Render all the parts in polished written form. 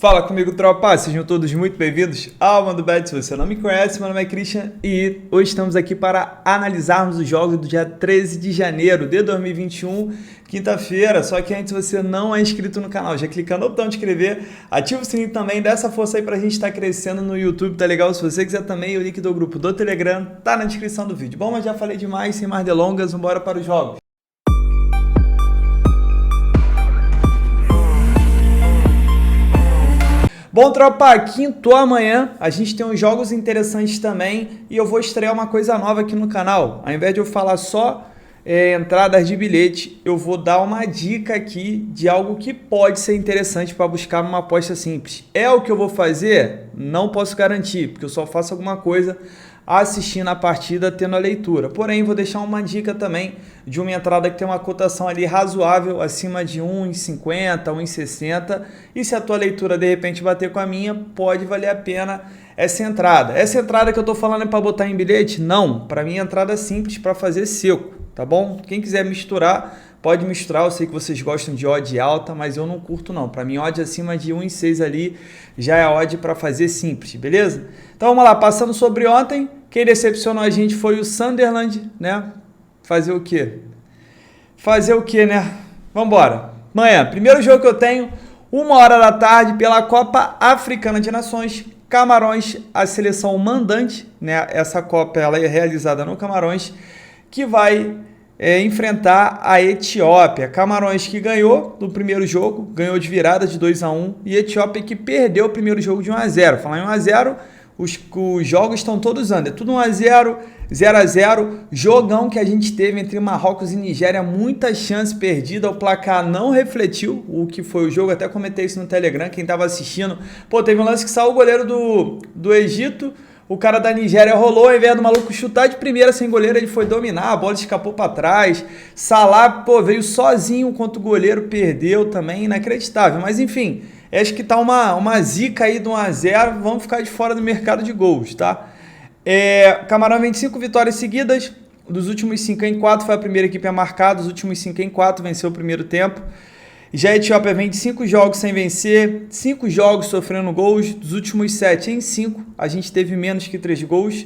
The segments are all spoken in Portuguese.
Fala comigo, tropa! Sejam todos muito bem-vindos ao MandoBet. Se você não me conhece, meu nome é Christian e hoje estamos aqui para analisarmos os jogos do dia 13 de janeiro de 2021, quinta-feira. Só que antes, você não é inscrito no canal, já clica no botão de inscrever, ativa o sininho também, dá essa força aí pra gente estar crescendo no YouTube, tá legal? Se você quiser também, o link do grupo do Telegram tá na descrição do vídeo. Bom, mas já falei demais, sem mais delongas, vamos para os jogos. Bom, tropa, quinto amanhã a gente tem uns jogos interessantes também e eu vou estrear uma coisa nova aqui no canal. Ao invés de eu falar só entradas de bilhete, eu vou dar uma dica aqui de algo que pode ser interessante para buscar uma aposta simples. É o que eu vou fazer? Não posso garantir, porque eu só faço alguma coisa assistindo a partida, tendo a leitura. Porém, vou deixar uma dica também de uma entrada que tem uma cotação ali razoável, acima de 1,50, 1,60. E se a tua leitura de repente bater com a minha, pode valer a pena essa entrada. Essa entrada que eu tô falando é para botar em bilhete? Não, para mim é entrada simples para fazer seco, tá bom? Quem quiser misturar, pode misturar. Eu sei que vocês gostam de odd alta, mas eu não curto não. Para mim, odd acima de 1,6 ali já é odd para fazer simples, beleza? Então vamos lá, passando sobre ontem, quem decepcionou a gente foi o Sunderland, né? Fazer o quê? Fazer o quê, né? Vambora. Amanhã, primeiro jogo que eu tenho, 1h da tarde, pela Copa Africana de Nações, Camarões, a seleção mandante, né? Essa Copa ela é realizada no Camarões, que vai enfrentar a Etiópia. Camarões que ganhou no primeiro jogo, ganhou de virada de 2-1, e Etiópia que perdeu o primeiro jogo de 1-0. Falar em 1-0, os jogos estão todos under, tudo 1-0, 0-0, jogão que a gente teve entre Marrocos e Nigéria, muita chance perdida, o placar não refletiu o que foi o jogo, até comentei isso no Telegram, quem estava assistindo, pô, teve um lance que saiu o goleiro do Egito, o cara da Nigéria rolou, ao invés do maluco chutar de primeira sem goleiro, ele foi dominar, a bola escapou para trás, Salah, pô, veio sozinho contra o goleiro, perdeu também, inacreditável, mas enfim, acho que tá uma zica aí do 1-0, vamos ficar de fora do mercado de gols, tá? Camarão 25 vitórias seguidas, dos últimos 5 em 4 foi a primeira equipe a marcar, dos últimos 5 em 4 venceu o primeiro tempo. Já a Etiópia vem de 5 jogos sem vencer, 5 jogos sofrendo gols, dos últimos 7 em 5, a gente teve menos que 3 gols.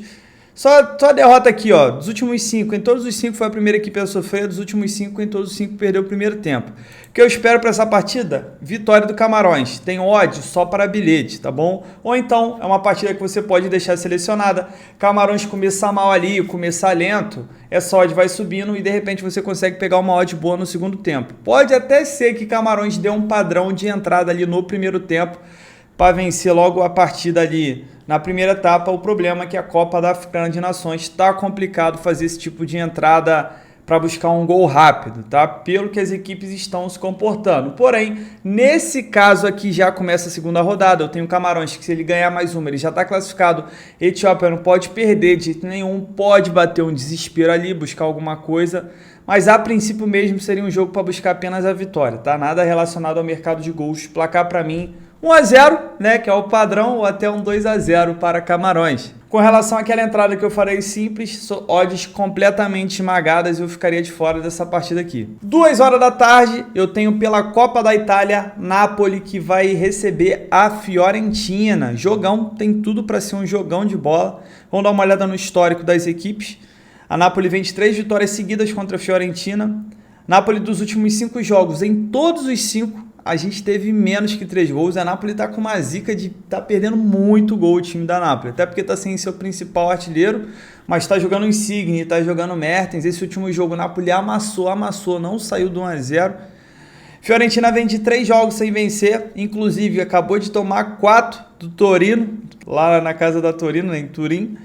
Só a derrota aqui, ó, dos últimos 5, em todos os 5 foi a primeira equipe a sofrer, dos últimos 5, em todos os 5 perdeu o primeiro tempo. O que eu espero para essa partida? Vitória do Camarões. Tem odd só para bilhete, tá bom? Ou então, é uma partida que você pode deixar selecionada. Camarões começar mal ali, começar lento, essa odd vai subindo e de repente você consegue pegar uma odd boa no segundo tempo. Pode até ser que Camarões dê um padrão de entrada ali no primeiro tempo para vencer logo a partida ali na primeira etapa. O problema é que a Copa da Africana de Nações está complicado fazer esse tipo de entrada para buscar um gol rápido, tá? Pelo que as equipes estão se comportando. Porém, nesse caso aqui já começa a segunda rodada. Eu tenho Camarões que se ele ganhar mais uma, ele já está classificado. Etiópia não pode perder de jeito nenhum, pode bater um desespero ali, buscar alguma coisa. Mas a princípio mesmo seria um jogo para buscar apenas a vitória, tá? Nada relacionado ao mercado de gols. Placar para mim 1-0, né, que é o padrão, ou até um 2-0 para Camarões. Com relação àquela entrada que eu farei simples, odds completamente esmagadas, eu ficaria de fora dessa partida aqui. 2h da tarde, eu tenho pela Copa da Itália, Napoli, que vai receber a Fiorentina. Jogão, tem tudo para ser um jogão de bola. Vamos dar uma olhada no histórico das equipes. A Napoli vem de 3 vitórias seguidas contra a Fiorentina. Napoli dos últimos 5 jogos, em todos os 5, a gente teve menos que 3 gols. A Napoli tá com uma zica de tá perdendo muito gol o time da Napoli. Até porque tá sem seu principal artilheiro, mas tá jogando Insigne, tá jogando Mertens. Esse último jogo o Napoli amassou, não saiu do 1-0. Fiorentina vem de 3 jogos sem vencer, inclusive acabou de tomar 4 do Torino, lá na casa da Torino, em Turim.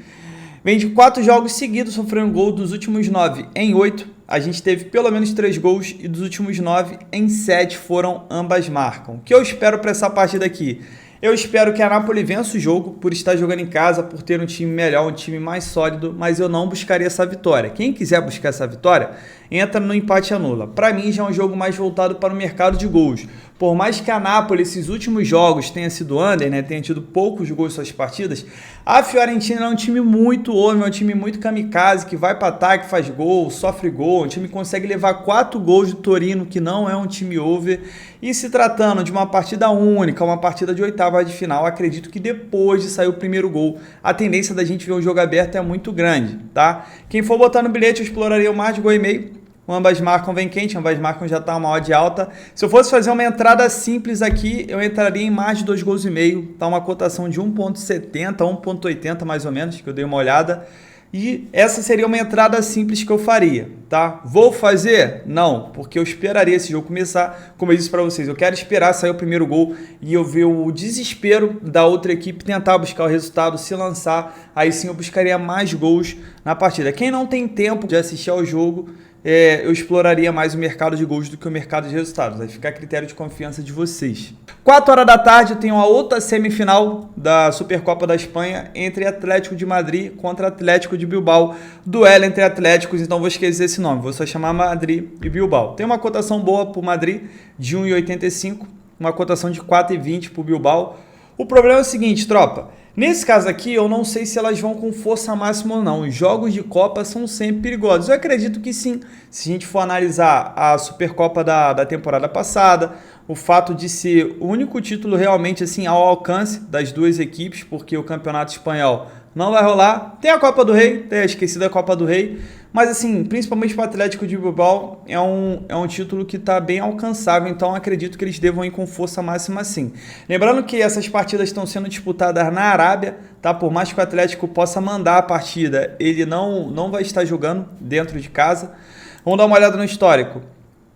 Vem de 4 jogos seguidos sofrendo gol, dos últimos 9 em 8. A gente teve pelo menos 3 gols e dos últimos 9 em 7 foram ambas marcam. O que eu espero para essa partida aqui? Eu espero que a Napoli vença o jogo por estar jogando em casa, por ter um time melhor, um time mais sólido, mas eu não buscaria essa vitória. Quem quiser buscar essa vitória, entra no empate anula. Para mim já é um jogo mais voltado para o mercado de gols. Por mais que a Napoli, esses últimos jogos, tenha sido under, né, tenha tido poucos gols em suas partidas, a Fiorentina é um time muito homem, é um time muito kamikaze, que vai para ataque, faz gol, sofre gol, um time que consegue levar 4 gols do Torino, que não é um time over. E se tratando de uma partida única, uma partida de oitava de final, acredito que depois de sair o primeiro gol, a tendência da gente ver o jogo aberto é muito grande, tá? Quem for botar no bilhete, eu exploraria o mais de gol e meio. Ambas marcam vem quente, ambas marcam já tá uma odd alta. Se eu fosse fazer uma entrada simples aqui, eu entraria em mais de 2 gols e meio, tá uma cotação de 1.70, 1.80 mais ou menos, que eu dei uma olhada. E essa seria uma entrada simples que eu faria, tá? Vou fazer? Não, porque eu esperaria esse jogo começar. Como eu disse para vocês, eu quero esperar sair o primeiro gol e eu ver o desespero da outra equipe tentar buscar o resultado, se lançar. Aí sim eu buscaria mais gols na partida. Quem não tem tempo de assistir ao jogo, eu exploraria mais o mercado de gols do que o mercado de resultados. Vai ficar a critério de confiança de vocês. 4 horas da tarde eu tenho a outra semifinal da Supercopa da Espanha entre Atlético de Madrid contra Atlético de Bilbao. Duelo entre Atléticos, então vou esquecer esse nome. Vou só chamar Madrid e Bilbao. Tem uma cotação boa para o Madrid de 1,85, uma cotação de 4,20 para o Bilbao. O problema é o seguinte, tropa. Nesse caso aqui, eu não sei se elas vão com força máxima ou não. Os jogos de Copa são sempre perigosos. Eu acredito que sim. Se a gente for analisar a Supercopa da temporada passada, o fato de ser o único título realmente assim ao alcance das duas equipes, porque o Campeonato Espanhol não vai rolar. Tem a Copa do Rei, tem a esquecida Copa do Rei, mas assim, principalmente para o Atlético de Bilbao, é um título que está bem alcançável, então acredito que eles devam ir com força máxima sim. Lembrando que essas partidas estão sendo disputadas na Arábia, tá? Por mais que o Atlético possa mandar a partida, ele não vai estar jogando dentro de casa. Vamos dar uma olhada no histórico.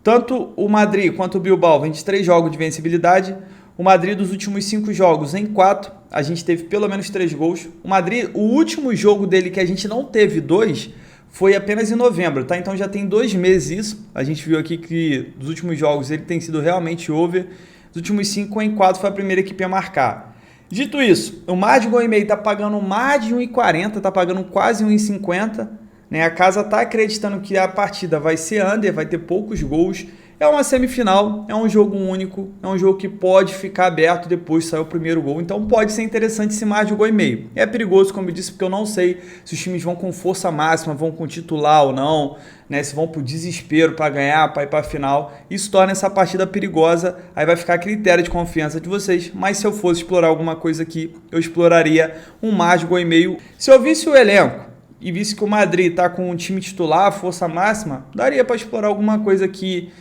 Tanto o Madrid quanto o Bilbao vem de 3 jogos de vencibilidade. O Madrid, dos últimos 5 jogos, em 4, a gente teve pelo menos 3 gols. O Madrid, o último jogo dele que a gente não teve 2, foi apenas em novembro, tá? Então já tem 2 meses isso. A gente viu aqui que dos últimos jogos ele tem sido realmente over. Dos últimos 5 em 4 foi a primeira equipe a marcar. Dito isso, o mais de gol e meio tá pagando mais de 1,40, tá pagando quase 1,50. Né? A casa tá acreditando que a partida vai ser under, vai ter poucos gols. É uma semifinal, é um jogo único, é um jogo que pode ficar aberto depois de sair o primeiro gol, então pode ser interessante esse mais de gol e meio. É perigoso, como eu disse, porque eu não sei se os times vão com força máxima, vão com titular ou não, né? Se vão pro desespero para ganhar, para ir para a final. Isso torna essa partida perigosa, aí vai ficar a critério de confiança de vocês, mas se eu fosse explorar alguma coisa aqui, eu exploraria um mais de gol e meio. Se eu visse o elenco e visse que o Madrid está com um time titular, força máxima, daria para explorar alguma coisa aqui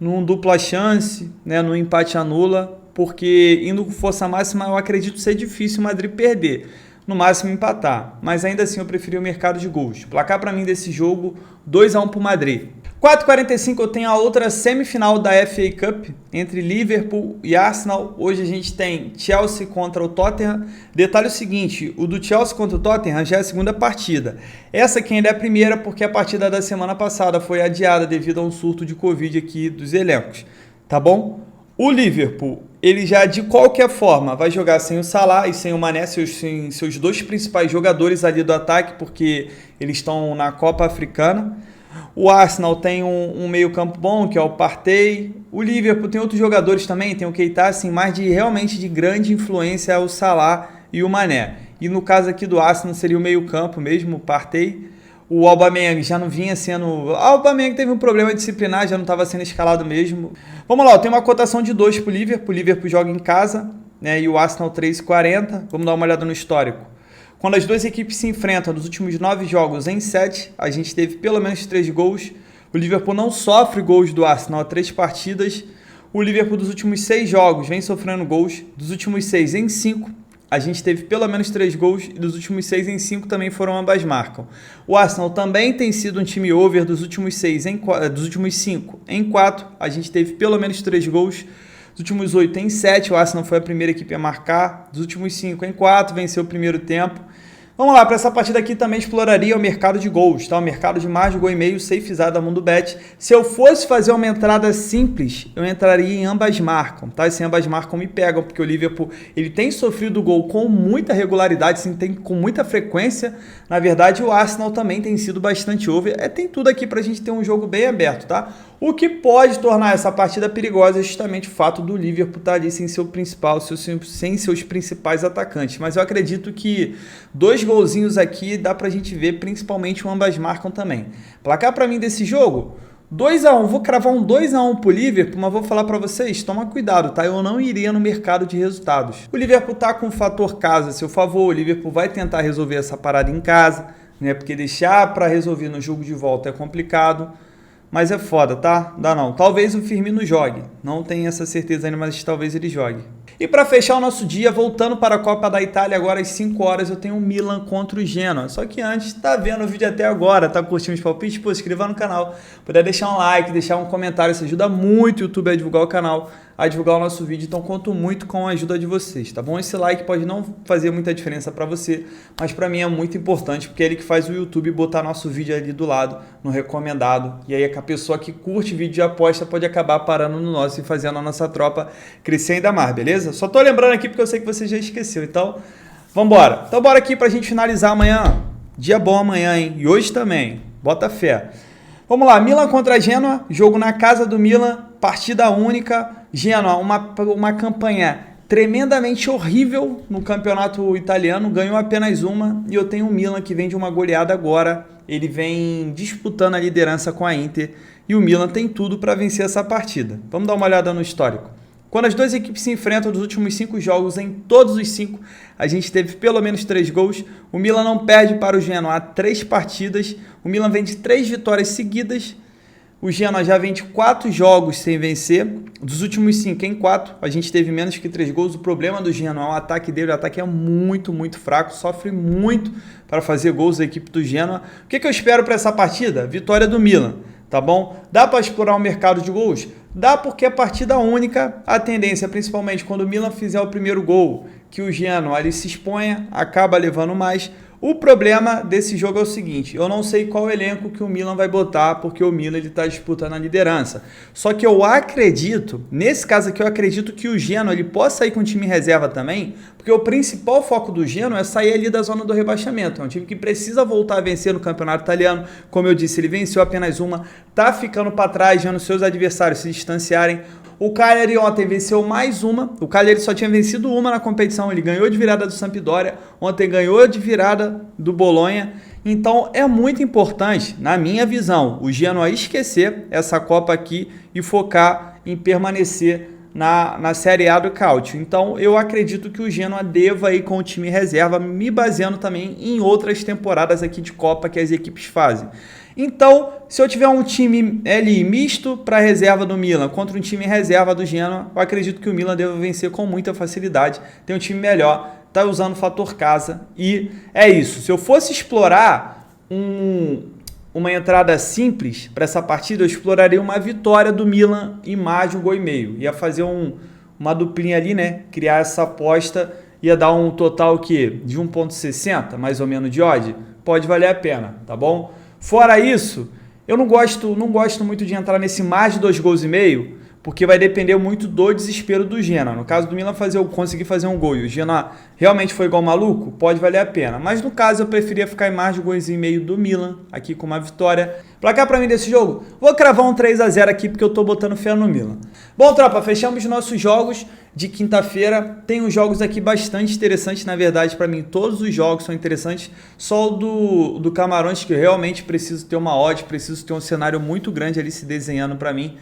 num dupla chance, né, no empate anula, porque indo com força máxima eu acredito ser difícil o Madrid perder, no máximo empatar, mas ainda assim eu preferi o mercado de gols. Placar para mim desse jogo, 2-1 para o Madrid. 4h45 eu tenho a outra semifinal da FA Cup entre Liverpool e Arsenal. Hoje a gente tem Chelsea contra o Tottenham. Detalhe o seguinte, o do Chelsea contra o Tottenham já é a segunda partida. Essa aqui ainda é a primeira porque a partida da semana passada foi adiada devido a um surto de Covid aqui dos elencos, tá bom? O Liverpool, ele já de qualquer forma vai jogar sem o Salah e sem o Mané, seus 2 principais jogadores ali do ataque, porque eles estão na Copa Africana. O Arsenal tem um meio campo bom, que é o Partey. O Liverpool tem outros jogadores também, tem o Keita, assim, mas realmente de grande influência é o Salah e o Mané. E no caso aqui do Arsenal seria o meio campo mesmo, o Partey. O Aubameyang já não vinha sendo... O Aubameyang teve um problema disciplinar, já não estava sendo escalado mesmo. Vamos lá, eu tenho uma cotação de 2 para o Liverpool. O Liverpool joga em casa, né, e o Arsenal 3,40. Vamos dar uma olhada no histórico. Quando as duas equipes se enfrentam nos últimos 9 jogos em 7, a gente teve pelo menos 3 gols. O Liverpool não sofre gols do Arsenal há 3 partidas. O Liverpool dos últimos 6 jogos vem sofrendo gols. Dos últimos 6 em 5, a gente teve pelo menos 3 gols. E dos últimos 6 em 5 também foram ambas marcam. O Arsenal também tem sido um time over. Dos últimos 5 em 4, a gente teve pelo menos 3 gols. Dos últimos 8 em 7, o Arsenal foi a primeira equipe a marcar. Dos últimos 5 em 4, venceu o primeiro tempo. Vamos lá, para essa partida aqui também exploraria o mercado de gols, tá? O mercado de mais de gol e meio, safezado da Mundo Bet. Se eu fosse fazer uma entrada simples, eu entraria em ambas marcam, tá? Esse ambas marcam me pegam, porque o Liverpool, ele tem sofrido gol com muita regularidade, sim, tem com muita frequência. Na verdade, o Arsenal também tem sido bastante over. Tem tudo aqui pra gente ter um jogo bem aberto, tá? O que pode tornar essa partida perigosa é justamente o fato do Liverpool estar ali sem seu principal, sem seus principais atacantes. Mas eu acredito que 2 golzinhos aqui dá pra gente ver, principalmente o ambas marcam também. Placar pra mim desse jogo, 2-1. Vou cravar um 2-1 pro Liverpool, mas vou falar pra vocês, toma cuidado, tá? Eu não iria no mercado de resultados. O Liverpool tá com o fator casa a seu favor, o Liverpool vai tentar resolver essa parada em casa, né? Porque deixar pra resolver no jogo de volta é complicado. Mas é foda, tá? Dá não. Talvez o Firmino jogue. Não tenho essa certeza ainda, mas talvez ele jogue. E para fechar o nosso dia, voltando para a Copa da Itália, agora às 5 horas eu tenho o Milan contra o Genoa. Só que antes, tá vendo o vídeo até agora, tá curtindo os palpites? Pô, se inscreva no canal. Puder deixar um like, deixar um comentário, isso ajuda muito o YouTube a divulgar o canal, a divulgar o nosso vídeo. Então conto muito com a ajuda de vocês, tá bom? Esse like pode não fazer muita diferença para você, mas para mim é muito importante, porque é ele que faz o YouTube botar nosso vídeo ali do lado, no recomendado. E aí a pessoa que curte vídeo de aposta pode acabar parando no nosso e fazendo a nossa tropa crescer ainda mais, beleza? Só tô lembrando aqui porque eu sei que você já esqueceu, então vambora. Então bora aqui pra gente finalizar amanhã. Dia bom amanhã, hein? E hoje também, bota fé. Vamos lá, Milan contra a Genoa, jogo na casa do Milan, partida única. Genoa, uma campanha tremendamente horrível no campeonato italiano, ganhou apenas uma, e eu tenho o Milan que vem de uma goleada agora, ele vem disputando a liderança com a Inter, e o Milan tem tudo para vencer essa partida. Vamos dar uma olhada no histórico. Quando as duas equipes se enfrentam nos últimos 5 jogos, em todos os 5, a gente teve pelo menos 3 gols. O Milan não perde para o Genoa há 3 partidas. O Milan vem de 3 vitórias seguidas. O Genoa já vem de 4 jogos sem vencer. Dos últimos 5 em 4, a gente teve menos que 3 gols. O problema do Genoa é o ataque dele. O ataque é muito, muito fraco. Sofre muito para fazer gols da equipe do Genoa. O que eu espero para essa partida? Vitória do Milan. Tá bom? Dá para explorar o mercado de gols? Dá, porque é partida única, a tendência, principalmente quando o Milan fizer o primeiro gol, que o Genoa ali se exponha, acaba levando mais. O problema desse jogo é o seguinte, eu não sei qual elenco que o Milan vai botar, porque o Milan está disputando a liderança. Só que eu acredito, nesse caso aqui eu acredito que o Genoa ele possa sair com o time reserva também, porque o principal foco do Genoa é sair ali da zona do rebaixamento. É um time que precisa voltar a vencer no campeonato italiano. Como eu disse, ele venceu apenas uma, tá ficando para trás, vendo seus adversários se distanciarem. O Cagliari ontem venceu mais uma. O Cagliari só tinha vencido uma na competição. Ele ganhou de virada do Sampdoria. Ontem ganhou de virada do Bolonha. Então é muito importante, na minha visão, o Genoa esquecer essa Copa aqui e focar em permanecer na Série A do Calcio. Então eu acredito que o Genoa deva ir com o time reserva, me baseando também em outras temporadas aqui de Copa que as equipes fazem. Então, se eu tiver um time ali misto para reserva do Milan contra um time reserva do Genoa, eu acredito que o Milan deve vencer com muita facilidade. Tem um time melhor, está usando o fator casa e é isso. Se eu fosse explorar uma entrada simples para essa partida, eu exploraria uma vitória do Milan em mais de 1,5 gols. Ia fazer uma duplinha ali, né? Criar essa aposta, ia dar um total que de 1,60 mais ou menos de odd. Pode valer a pena, tá bom? Fora isso, eu não gosto muito de entrar nesse mais de 2,5 gols, porque vai depender muito do desespero do Genoa. No caso do Milan conseguir fazer um gol e o Genoa realmente foi igual maluco, pode valer a pena. Mas no caso eu preferia ficar em mais de 2,5 gols do Milan, aqui com uma vitória. Placar para mim desse jogo, vou cravar um 3-0 aqui porque eu tô botando fé no Milan. Bom, tropa, fechamos nossos jogos de quinta-feira. Tem uns jogos aqui bastante interessantes, na verdade, para mim todos os jogos são interessantes. Só o do Camarões, que eu realmente preciso ter uma odd, preciso ter um cenário muito grande ali se desenhando para mim,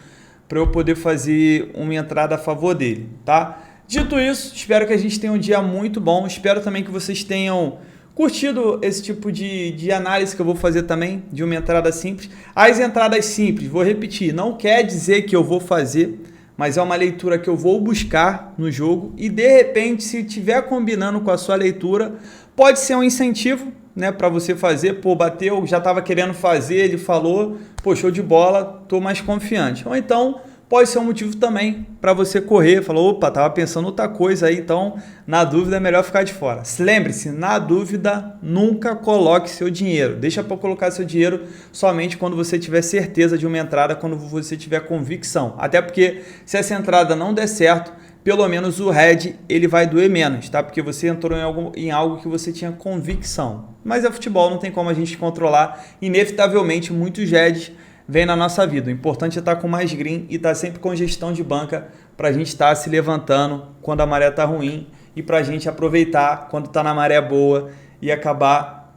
para eu poder fazer uma entrada a favor dele, tá? Dito isso, espero que a gente tenha um dia muito bom. Espero também que vocês tenham curtido esse tipo de análise que eu vou fazer também, de uma entrada simples. As entradas simples, vou repetir, não quer dizer que eu vou fazer, mas é uma leitura que eu vou buscar no jogo e, de repente, se estiver combinando com a sua leitura, pode ser um incentivo, né, para você fazer. Pô, bateu, já estava querendo fazer, ele falou, pô, show de bola, tô mais confiante. Ou então pode ser um motivo também para você correr. Falou, opa, tava pensando outra coisa aí, então na dúvida é melhor ficar de fora. Lembre-se, na dúvida nunca coloque seu dinheiro. Deixa para colocar seu dinheiro somente quando você tiver certeza de uma entrada, quando você tiver convicção. Até porque se essa entrada não der certo, pelo menos o head ele vai doer menos, tá? Porque você entrou em algo que você tinha convicção. Mas é futebol, não tem como a gente controlar. Inevitavelmente, muitos heads vêm na nossa vida. O importante é estar com mais green e estar sempre com gestão de banca para a gente estar se levantando quando a maré está ruim e para a gente aproveitar quando está na maré boa e acabar,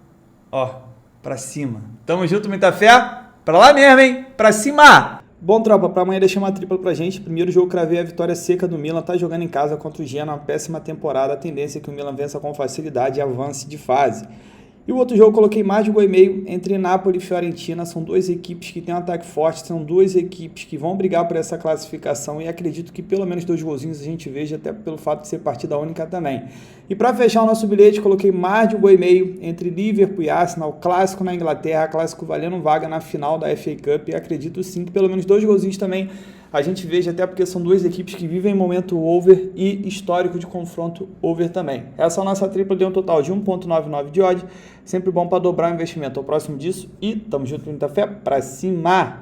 ó, para cima. Tamo junto, muita fé? Para lá mesmo, hein? Para cima! Bom, tropa, para amanhã deixar uma tripla pra gente. Primeiro jogo, cravei a vitória seca do Milan. Tá jogando em casa contra o Genoa, uma péssima temporada. A tendência é que o Milan vença com facilidade e avance de fase. E o outro jogo, coloquei mais de 1,5 entre Napoli e Fiorentina. São duas equipes que têm um ataque forte, são duas equipes que vão brigar por essa classificação e acredito que pelo menos 2 golzinhos a gente veja, até pelo fato de ser partida única também. E para fechar o nosso bilhete, coloquei mais de 1,5 entre Liverpool e Arsenal, clássico na Inglaterra, clássico valendo vaga na final da FA Cup, e acredito sim que pelo menos 2 golzinhos também a gente veja, até porque são duas equipes que vivem momento over e histórico de confronto over também. Essa é a nossa tripla, deu um total de 1,99 de odd, sempre bom para dobrar o investimento. Ao próximo disso e tamo junto, muita fé, pra cima!